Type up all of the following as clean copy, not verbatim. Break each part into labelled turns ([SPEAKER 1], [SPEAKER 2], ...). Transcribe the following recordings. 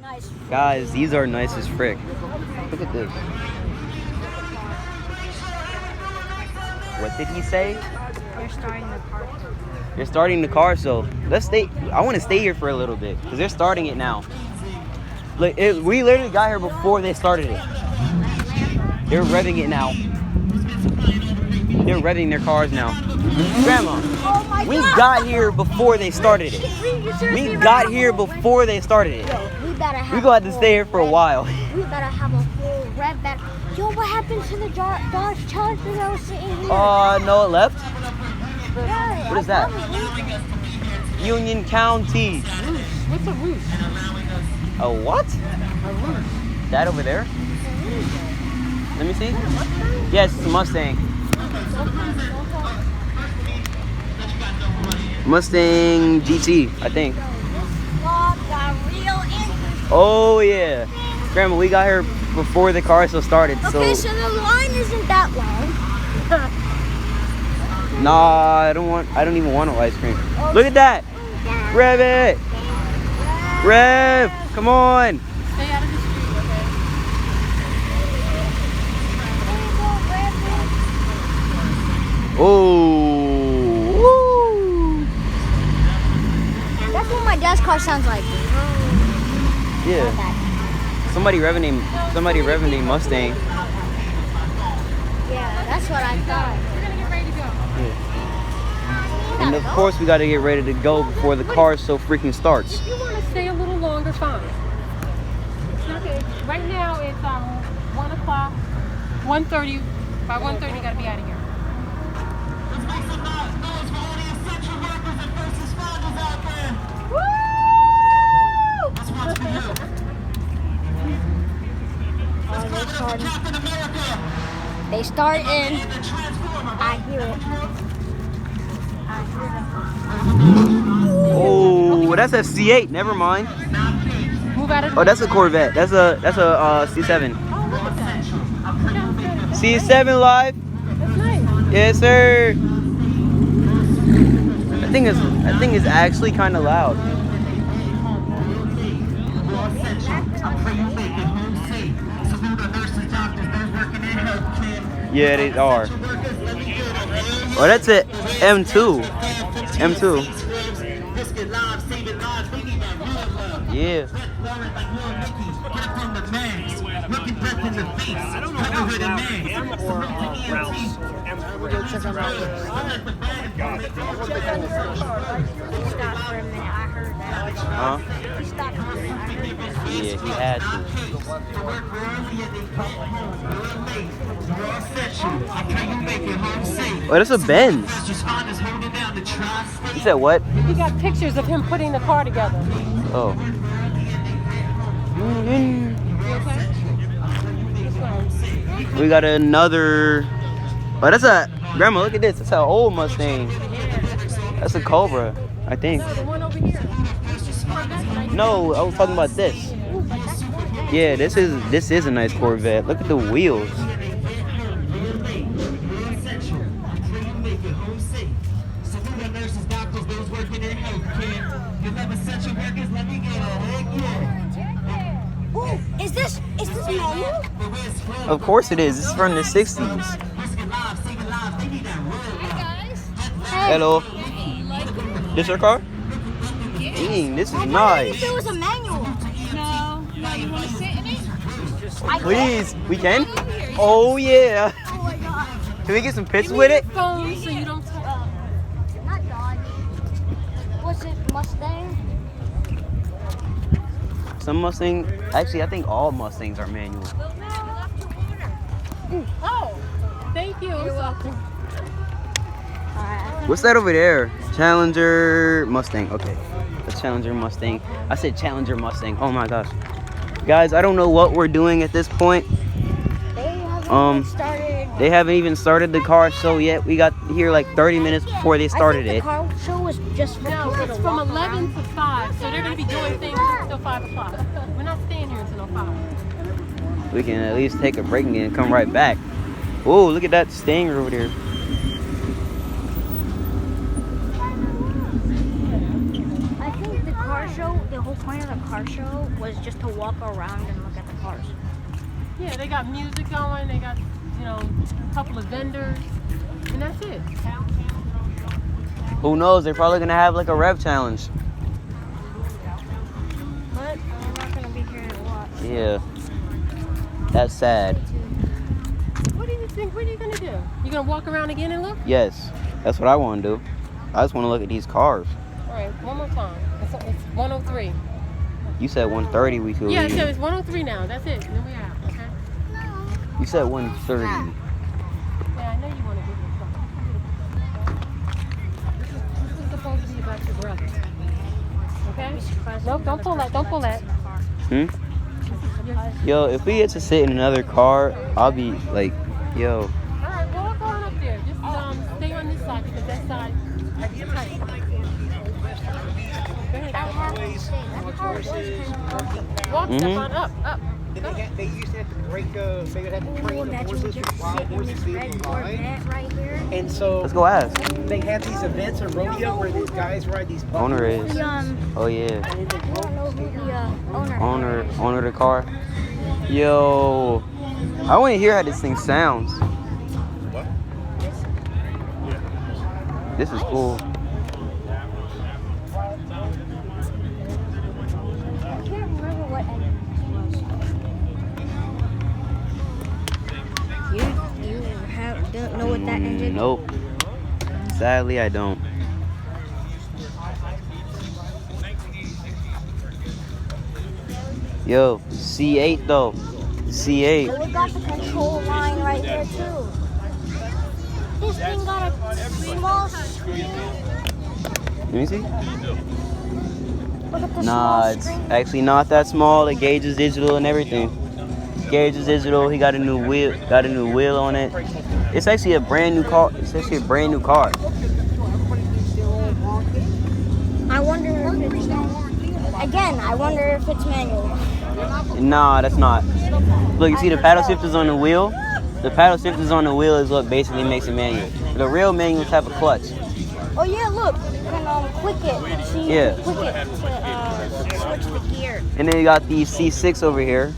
[SPEAKER 1] Nice.
[SPEAKER 2] Guys, these are nice as frick. Look at this. What did he say?
[SPEAKER 1] They're starting the car.
[SPEAKER 2] They're starting the car, so let's stay. I want to stay here for a little bit because they're starting it now. Look, we literally got here before they started it. They're revving it now. They're revving their cars now. Grandma, we got here before they started it. We got here before they started it. We're going to have to stay here for a while.
[SPEAKER 1] We better have a whole rev battle. Yo, what happened to the Dodge Challenger that was sitting here?
[SPEAKER 2] No, it left.
[SPEAKER 1] Yeah,
[SPEAKER 2] What is that? Union County.
[SPEAKER 3] What's a roost?
[SPEAKER 2] A what?
[SPEAKER 3] A roost.
[SPEAKER 2] That over there? Let me see. Yes, it's a Mustang. Mustang GT, I think. Oh yeah. Grandma, we got here before the car still started.
[SPEAKER 1] Okay, so the line isn't that long.
[SPEAKER 2] Nah, I don't even want no ice cream. Look at that. Rev it. Rev, come on.
[SPEAKER 3] Stay out of the street,
[SPEAKER 2] Oh. Woo.
[SPEAKER 1] That's what my dad's car sounds like.
[SPEAKER 2] Yeah. Somebody revving a Mustang.
[SPEAKER 1] Yeah, that's what I thought.
[SPEAKER 3] We're gonna get ready to go.
[SPEAKER 2] Yeah. And of course we gotta get ready to go before the car so freaking starts.
[SPEAKER 3] If you want to stay a little longer, fine. It's not good. Right now it's 1 o'clock, 1:30. By 1:30, you gotta be out of here.
[SPEAKER 4] Let's make some noise for all the essential workers and first responders out there.
[SPEAKER 3] Woo!
[SPEAKER 4] This one's for you. Captain America.
[SPEAKER 1] They start in.
[SPEAKER 4] And the Transformer.
[SPEAKER 1] I hear it.
[SPEAKER 2] Oh, that's a C8. Never mind.
[SPEAKER 3] Move out of the
[SPEAKER 2] Oh, that's a Corvette. That's a C7.
[SPEAKER 3] Oh, look at that.
[SPEAKER 2] C7 live.
[SPEAKER 3] That's nice.
[SPEAKER 2] Yes, sir. I think it's actually kind of loud. Yeah, they are. Oh, that's it. M2. M2. Yeah. Huh? Yeah, he had to. Oh, that's a Benz. You said what?
[SPEAKER 3] He got pictures of him putting the car together.
[SPEAKER 2] Oh.
[SPEAKER 3] You okay?
[SPEAKER 2] We got another. Oh, that's a. Grandma, look at this. That's an old Mustang. That's a Cobra, I think.
[SPEAKER 3] No, the one over here.
[SPEAKER 2] No, I was talking about this. Yeah, this is a nice Corvette. Look at the wheels.
[SPEAKER 1] Ooh, is this manual?
[SPEAKER 2] Of course it is. This is from the 60s. Hello. This your car? Dang, this is
[SPEAKER 1] I
[SPEAKER 2] nice.
[SPEAKER 1] if it was a manual.
[SPEAKER 5] No, you want to sit in it?
[SPEAKER 2] Please, we can? Oh yeah.
[SPEAKER 1] Oh my god.
[SPEAKER 2] Can we get some pics with it?
[SPEAKER 3] Phone so you don't touch.
[SPEAKER 1] Not Dodge. Was it Mustang?
[SPEAKER 2] Some Mustang. Actually, I think all Mustangs are manual.
[SPEAKER 3] Oh, thank you. You're welcome.
[SPEAKER 2] What's that over there? Challenger Mustang. Okay. A Challenger Mustang. I said Challenger Mustang. Oh my gosh. Guys, I don't know what we're doing at this point. They haven't even started the car show yet. We got here like 30 minutes before they started
[SPEAKER 1] I think
[SPEAKER 2] it.
[SPEAKER 1] the car show was just for
[SPEAKER 3] No,
[SPEAKER 1] people
[SPEAKER 3] it's
[SPEAKER 1] to
[SPEAKER 3] from
[SPEAKER 1] walk
[SPEAKER 3] 11
[SPEAKER 1] around.
[SPEAKER 3] to 5, so they're going to be doing things until 5 o'clock. We're not staying here until 5.
[SPEAKER 2] We can at least take a break and come right back. Oh, look at that Stinger over there.
[SPEAKER 1] I think the car show, the whole whole point of the car show was just to walk around and look at the cars.
[SPEAKER 3] Yeah, they got music going. They got, a couple of vendors, and that's it.
[SPEAKER 2] Who knows? They're probably gonna have like a rev challenge.
[SPEAKER 1] But I'm not gonna be here to watch.
[SPEAKER 2] Yeah. That's sad.
[SPEAKER 3] What do you think? What are you gonna do? You gonna walk around again and look?
[SPEAKER 2] Yes. That's what I want to do. I just want to look at these cars.
[SPEAKER 3] All right, one more time. It's 103.
[SPEAKER 2] You said 130 we could
[SPEAKER 3] Yeah,
[SPEAKER 2] leave.
[SPEAKER 3] so it's 103 now. That's it. Then we out. Okay.
[SPEAKER 2] You said 130.
[SPEAKER 3] Yeah, I know you want to do this. This is supposed to be about your brother. Okay? Nope, don't pull that. Don't pull that.
[SPEAKER 2] Hmm? Yo, if we get to sit in another car, I'll be like, yo.
[SPEAKER 3] All right, walk on up there. Just stay on this side because that side is tight. Go ahead.
[SPEAKER 1] I have to say, that car was kind of ugly.
[SPEAKER 3] Walk, step on up.
[SPEAKER 6] They used to have to break, they would have to train the
[SPEAKER 1] Imagine we
[SPEAKER 6] horses
[SPEAKER 1] just
[SPEAKER 6] for wild
[SPEAKER 1] sit in
[SPEAKER 6] horses
[SPEAKER 1] this
[SPEAKER 6] being
[SPEAKER 1] red
[SPEAKER 6] blind.
[SPEAKER 1] Corvette right here.
[SPEAKER 6] And so
[SPEAKER 2] Let's go ask.
[SPEAKER 6] they have these events of rodeo where these guys ride these
[SPEAKER 2] Owner is.
[SPEAKER 1] The,
[SPEAKER 2] Oh yeah.
[SPEAKER 1] I don't know who the owner
[SPEAKER 2] Owner of the car. Yo. I want to hear how this thing sounds.
[SPEAKER 7] What?
[SPEAKER 2] This is cool.
[SPEAKER 1] I can't remember what engine this was. You don't know what that engine?
[SPEAKER 2] Nope. Sadly, I don't. Yo, C8 though. C8.
[SPEAKER 1] So we got the control line right there too. This thing got a small screen.
[SPEAKER 2] Let me see.
[SPEAKER 1] Look at the
[SPEAKER 2] Nah,
[SPEAKER 1] small
[SPEAKER 2] it's
[SPEAKER 1] screen.
[SPEAKER 2] actually not that small. The gauge is digital and everything. Gauge is digital. He got a new wheel on it. It's actually a brand new car. It's actually a brand new car.
[SPEAKER 1] I wonder if it's again. I wonder if it's manual.
[SPEAKER 2] Nah, that's not. Look, you see the paddle shifters on the wheel? The paddle shifters on the wheel is what basically makes it manual. The real manuals have a clutch.
[SPEAKER 1] Oh yeah, look. You can click it. See,
[SPEAKER 2] Yeah.
[SPEAKER 1] click it to switch the gear.
[SPEAKER 2] And then you got the C6 over here.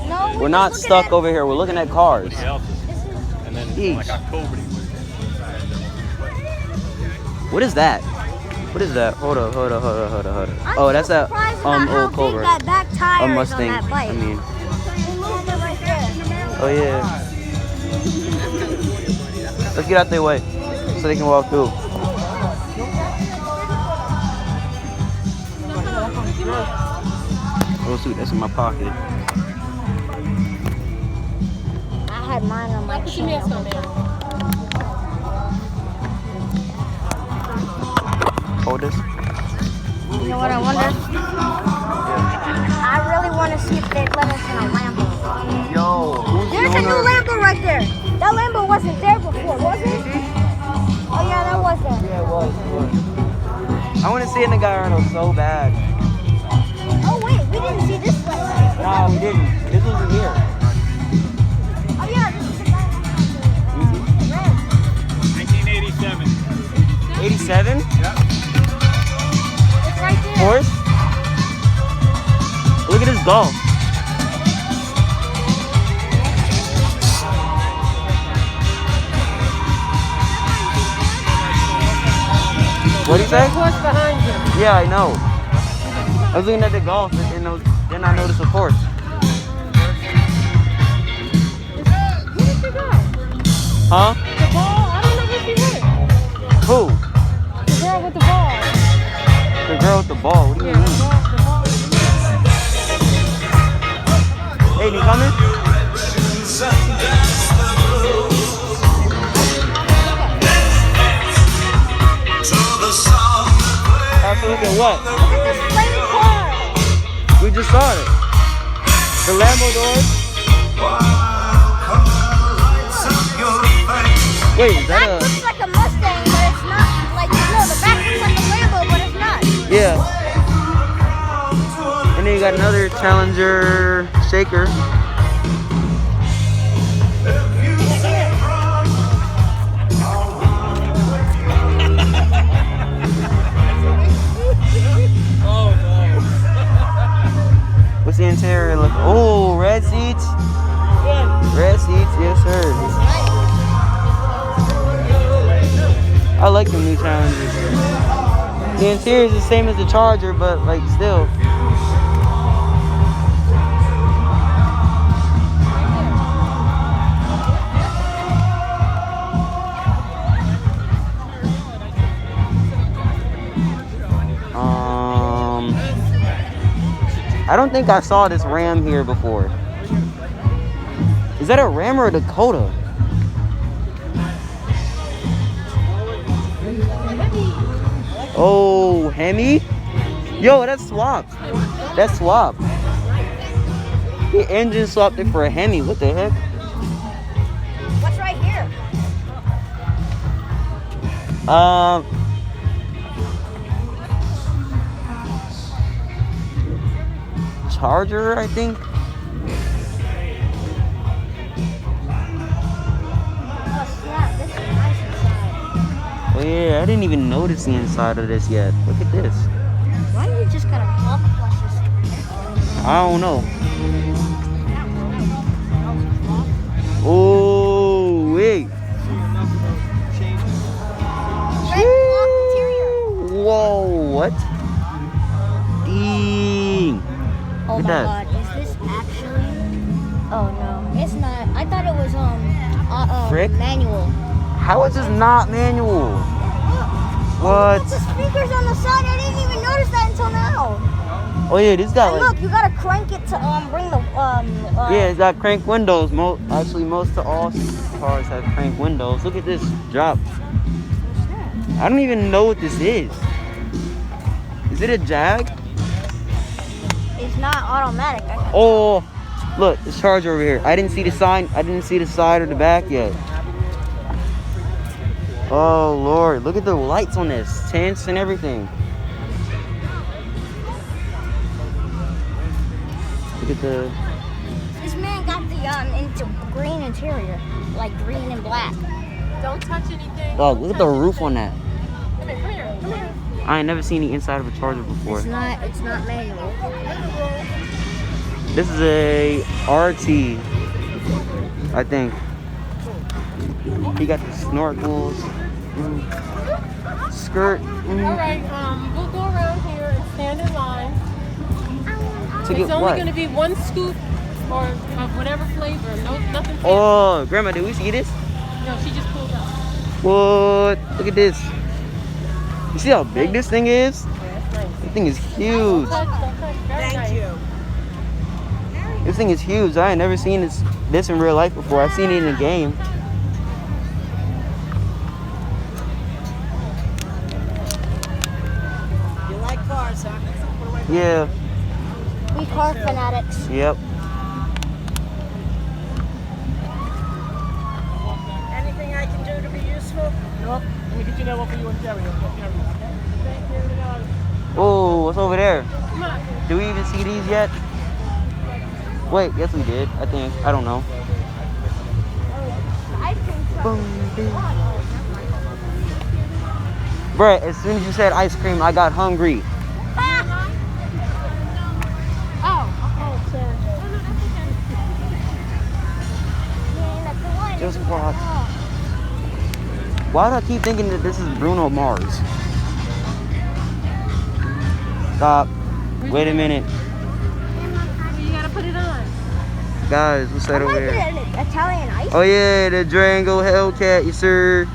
[SPEAKER 1] No,
[SPEAKER 2] We're not stuck over here. We're looking at cars.
[SPEAKER 7] And then
[SPEAKER 2] Yeesh.
[SPEAKER 7] like October.
[SPEAKER 2] What is that? What is that? Hold up. Oh, that's a old Cobra.
[SPEAKER 1] That back tire
[SPEAKER 2] A
[SPEAKER 1] is
[SPEAKER 2] Mustang.
[SPEAKER 1] on that bike.
[SPEAKER 2] I mean,
[SPEAKER 1] We moved it right there.
[SPEAKER 2] oh yeah. Let's get out their way so they can walk through. Oh shoot, that's in my pocket.
[SPEAKER 1] I had mine on my
[SPEAKER 3] Put your mask on there.
[SPEAKER 2] Hold this.
[SPEAKER 1] You know what I wonder? I really want to see if they'd let us in a Lambo.
[SPEAKER 2] Yo, who's
[SPEAKER 1] There's a new Lambo right there. That Lambo wasn't there before, was it? Oh yeah, that was there.
[SPEAKER 2] Yeah, it was. I want to see in the Gallardo so bad.
[SPEAKER 1] Oh wait, we didn't see this one.
[SPEAKER 2] Nah, we didn't. This wasn't here.
[SPEAKER 1] Oh yeah, this is the guy. Red.
[SPEAKER 7] 1987.
[SPEAKER 2] 87?
[SPEAKER 1] It's right there.
[SPEAKER 2] Horse? Look at this golf. What do you say?
[SPEAKER 3] Horse behind you.
[SPEAKER 2] Yeah, I know. I was looking at the golf and then I noticed a horse.
[SPEAKER 3] Where did she go?
[SPEAKER 2] Huh?
[SPEAKER 3] The ball? I don't know where she went.
[SPEAKER 2] Who?
[SPEAKER 3] The girl with the ball.
[SPEAKER 2] The girl with the ball. What do you
[SPEAKER 3] Yeah,
[SPEAKER 2] mean?
[SPEAKER 3] the ball.
[SPEAKER 2] Hey, you coming? Have to look at what?
[SPEAKER 1] Look at this flame car.
[SPEAKER 2] We just saw it. The Lambo doors. Wait, is
[SPEAKER 1] Back
[SPEAKER 2] that
[SPEAKER 1] looks like a Mustang, but it's not. Like, no, the back looks like a Lambo, but it's not.
[SPEAKER 2] yeah. And then you got another Challenger shaker. I like the new Challengers. The interior is the same as the Charger, but like still. I don't think I saw this Ram here before. Is that a Ram or a Dakota? Oh, Hemi? Yo, that's swapped. That's swapped. The engine swapped it for a Hemi. What the heck?
[SPEAKER 1] What's right here?
[SPEAKER 2] Charger, I think.
[SPEAKER 1] Oh snap, this is nice inside.
[SPEAKER 2] Oh yeah, I didn't even notice the inside of this yet. Look at this.
[SPEAKER 1] Why do you just gotta pop flush this?
[SPEAKER 2] I don't know. Oh wait.
[SPEAKER 1] Red block interior.
[SPEAKER 2] Whoa, what? Dang.
[SPEAKER 1] Oh
[SPEAKER 2] Look
[SPEAKER 1] my
[SPEAKER 2] at that.
[SPEAKER 1] god, is this actually? Oh no, it's not. I thought it was
[SPEAKER 2] Frick?
[SPEAKER 1] manual.
[SPEAKER 2] How is this not manual? What?
[SPEAKER 1] Look, the speakers on the side. I didn't even notice that until now.
[SPEAKER 2] Oh yeah, this got
[SPEAKER 1] And
[SPEAKER 2] like
[SPEAKER 1] look, you gotta crank it to bring the
[SPEAKER 2] yeah, it's got crank windows. Actually, most of all cars have crank windows. Look at this drop. I don't even know what this is. Is it a Jag?
[SPEAKER 1] It's not automatic. I can
[SPEAKER 2] Oh, look, this Charger over here. I didn't see the sign. I didn't see the side or the back yet. Oh Lord, look at the lights on this, tints and everything. Look at the.
[SPEAKER 1] This man got the into green interior, like green and black.
[SPEAKER 3] Don't touch anything.
[SPEAKER 2] Dog, look at the roof on that.
[SPEAKER 3] Come here, come here, come here.
[SPEAKER 2] I ain't never seen the inside of a Charger before.
[SPEAKER 1] It's not manual.
[SPEAKER 2] This is a RT, I think. He got the snorkels, skirt.
[SPEAKER 3] All right, we'll go around here and stand in line.
[SPEAKER 2] To
[SPEAKER 3] It's
[SPEAKER 2] get
[SPEAKER 3] only
[SPEAKER 2] what?
[SPEAKER 3] going to be one scoop or of whatever flavor. No, nothing. Fancy.
[SPEAKER 2] Oh, Grandma, did we see this?
[SPEAKER 3] No, she just pulled up.
[SPEAKER 2] What? Look at this. You see how big this thing is?
[SPEAKER 3] Yeah, that's nice.
[SPEAKER 2] This thing is huge.
[SPEAKER 3] Don't touch. Very nice.
[SPEAKER 2] This thing is huge. I ain't never seen this in real life before. I've seen it in a game.
[SPEAKER 5] You like cars, huh?
[SPEAKER 2] Yeah.
[SPEAKER 1] We car fanatics.
[SPEAKER 2] Yep.
[SPEAKER 5] Anything I can do to be useful?
[SPEAKER 6] Let me get you that one for you and Jerry.
[SPEAKER 2] Oh, what's over there?
[SPEAKER 3] Come on.
[SPEAKER 2] Do we even see these yet? Wait, yes we did. I think. I don't know.
[SPEAKER 1] Ice cream truck.
[SPEAKER 2] Boom, boom. Bruh, as soon as you said ice cream, I got hungry. Just watch. Why do I keep thinking that this is Bruno Mars? Stop. Wait a minute.
[SPEAKER 3] You gotta put it on.
[SPEAKER 2] Guys, what's that
[SPEAKER 1] I
[SPEAKER 2] over
[SPEAKER 1] like
[SPEAKER 2] here?
[SPEAKER 1] an Italian ice.
[SPEAKER 2] Oh yeah, the Durango Hellcat, yes sir.